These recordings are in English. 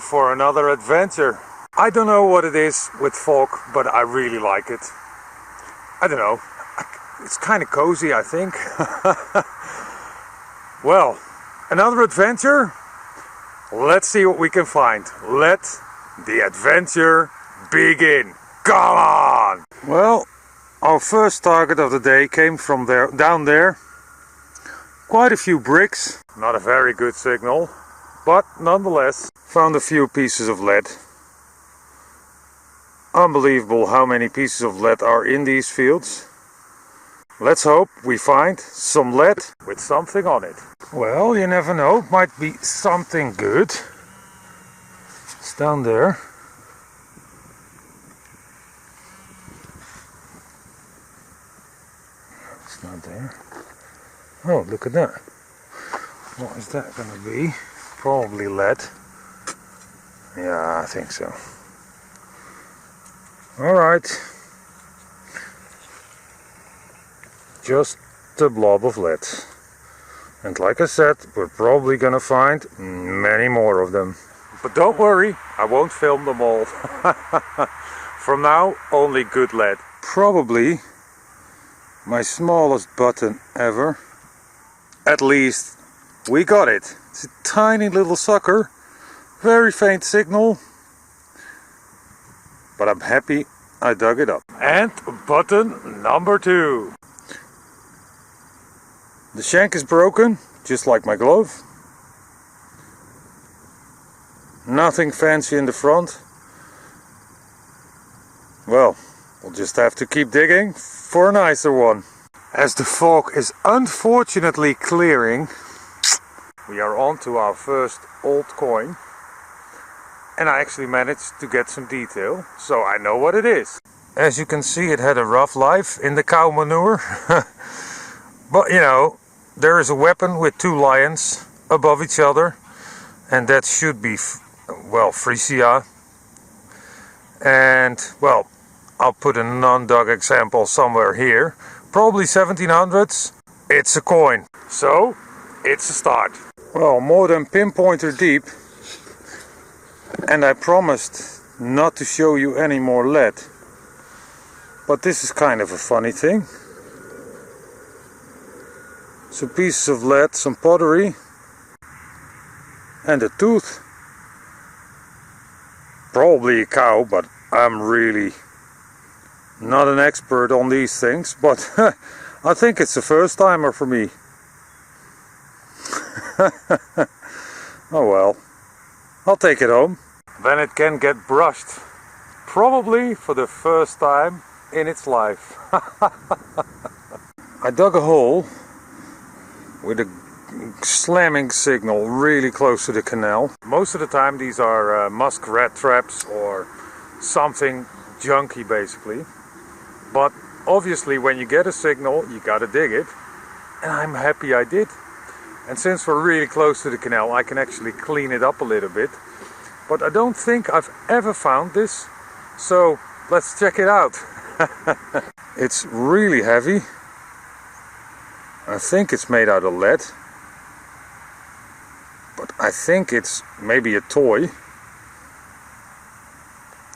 for another adventure. I don't know what it is with fog, but I really like it. I don't know, it's kind of cozy, I think. Well, another adventure. Let's see what we can find. Let the adventure begin. Come on! Well, our first target of the day came from down there. Quite a few bricks. Not a very good signal, but nonetheless found a few pieces of lead. Unbelievable how many pieces of lead are in these fields. Let's hope we find some lead with something on it. Well, you never know, might be something good. It's down there. It's not there. Oh, look at that. What is that going to be? Probably lead. Yeah, I think so. Alright. Just a blob of lead. And like I said, we're probably gonna find many more of them. But don't worry, I won't film them all. From now, only good lead. Probably my smallest button ever. At least we got it. It's a tiny little sucker. Very faint signal. But I'm happy I dug it up. And button number 2. The shank is broken, just like my glove. Nothing fancy in the front. Well, we'll just have to keep digging for a nicer one. As the fog is unfortunately clearing, we are on to our first old coin. And I actually managed to get some detail, so I know what it is. As you can see, it had a rough life in the cow manure. But you know, there is a weapon with 2 lions above each other, and that should be, well, Frisia. And, well, I'll put a non-dug example somewhere here. Probably 1700s. It's a coin. So, it's a start. Well, more than pinpointer deep. And I promised not to show you any more lead. But this is kind of a funny thing. Some pieces of lead, some pottery, and a tooth. Probably a cow, but I'm really not an expert on these things. But I think it's a first timer for me. Oh well, I'll take it home. Then it can get brushed. Probably for the first time in its life. I dug a hole with a slamming signal really close to the canal. Most of the time these are muskrat traps or something junky basically. But obviously when you get a signal you gotta dig it. And I'm happy I did. And since we're really close to the canal I can actually clean it up a little bit. But I don't think I've ever found this. So let's check it out. It's really heavy. I think it's made out of lead, but I think it's maybe a toy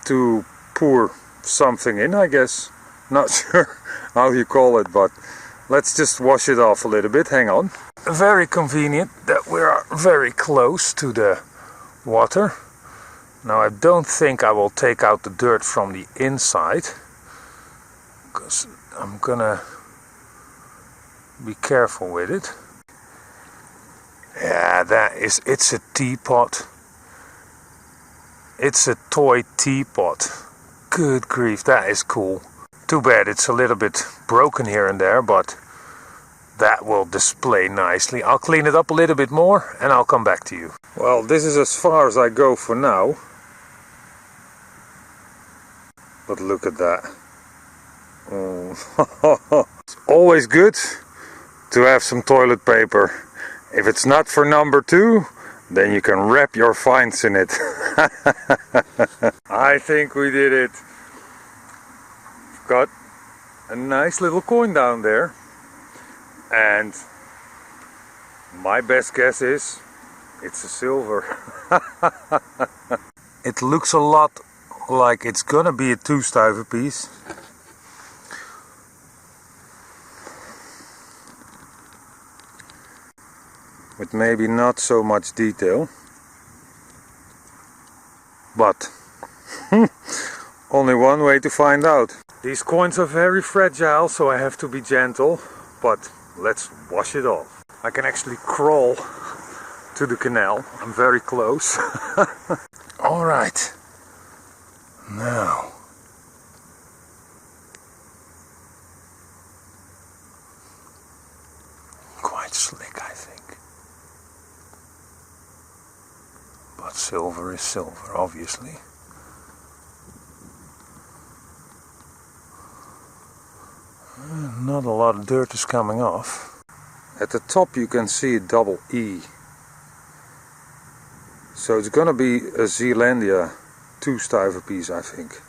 to pour something in, I guess. Not sure how you call it, but let's just wash it off a little bit. Hang on. Very convenient that we are very close to the water. Now I don't think I will take out the dirt from the inside, because I'm gonna be careful with it. Yeah, it's a teapot. It's a toy teapot. Good grief, that is cool. Too bad it's a little bit broken here and there, but that will display nicely. I'll clean it up a little bit more and I'll come back to you. Well, this is as far as I go for now. But look at that. Oh. It's always good to have some toilet paper. If it's not for number 2, then you can wrap your finds in it. I think we did it. Got a nice little coin down there. And my best guess is it's a silver. It looks a lot like it's gonna be a 2-stuiver piece. With maybe not so much detail. But only one way to find out. These coins are very fragile, so I have to be gentle. But let's wash it off. I can actually crawl to the canal. I'm very close. Alright. Now. Quite slick, I think. But silver is silver, obviously. Not a lot of dirt is coming off. At the top you can see a double E. So it's gonna be a Zealandia 2-stuiver piece, I think.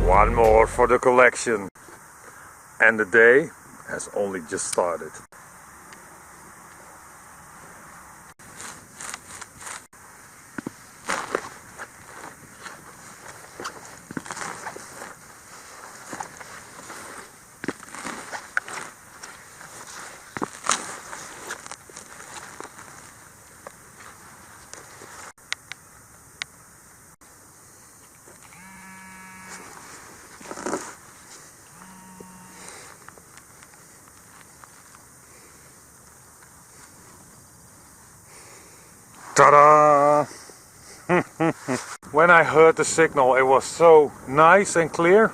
One more for the collection. And the day has only just started. Ta-da! When I heard the signal, it was so nice and clear.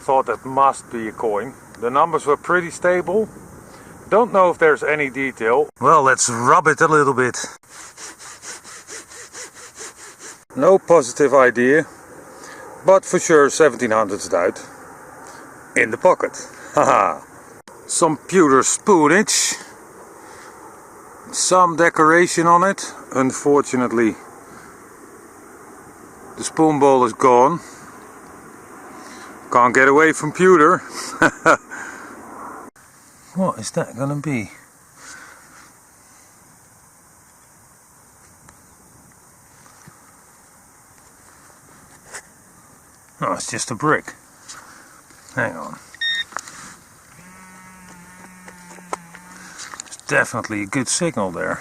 Thought that must be a coin. The numbers were pretty stable. Don't know if there's any detail. Well, let's rub it a little bit. No positive idea, but for sure 1700s out. In the pocket. Haha. Some pewter spoonage. Some decoration on it. Unfortunately, the spoon bowl is gone. Can't get away from pewter. What is that gonna be? Oh, it's just a brick. Hang on. There's definitely a good signal there.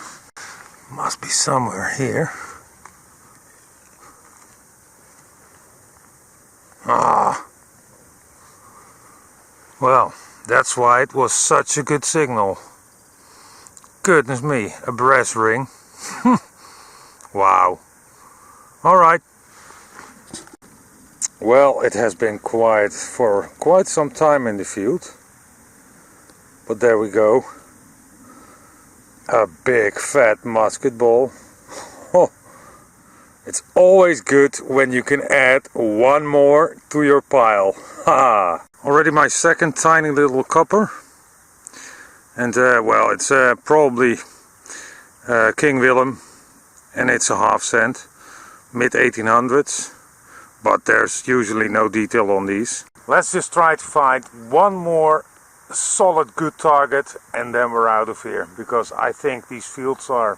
Must be somewhere here. Ah. Well, that's why it was such a good signal. Goodness me, a brass ring. Wow. Alright. Well, it has been quiet for quite some time in the field. But there we go. A big fat musket ball. Oh, it's always good when you can add one more to your pile. Ha! Already my second tiny little copper. And well, it's probably King Willem. And it's a half cent. Mid 1800s. But there's usually no detail on these. Let's just try to find one more solid good target and then we're out of here, because I think these fields are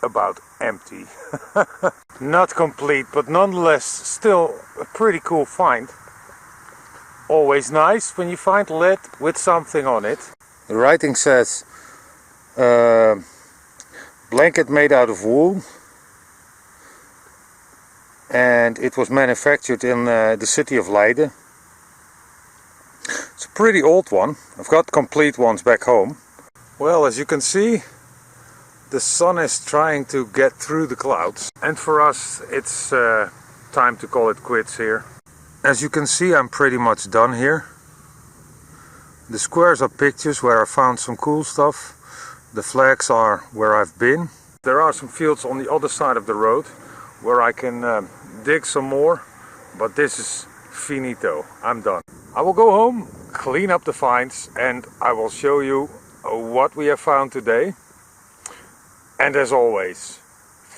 about empty. Not complete, but nonetheless still a pretty cool find. Always nice when you find lead with something on it. The writing says blanket made out of wool, and it was manufactured in the city of Leiden. It's a pretty old one. I've got complete ones back home, Well, as you can see, the sun is trying to get through the clouds. And for us, it's time to call it quits here. As you can see, I'm pretty much done here. The squares are pictures where I found some cool stuff. The flags are where I've been. There are some fields on the other side of the road where I can dig some more. But this is finito. I'm done. I will go home, clean up the finds, and I will show you what we have found today. And as always,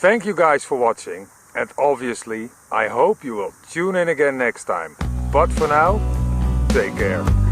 thank you guys for watching, and obviously I hope you will tune in again next time. But for now, take care.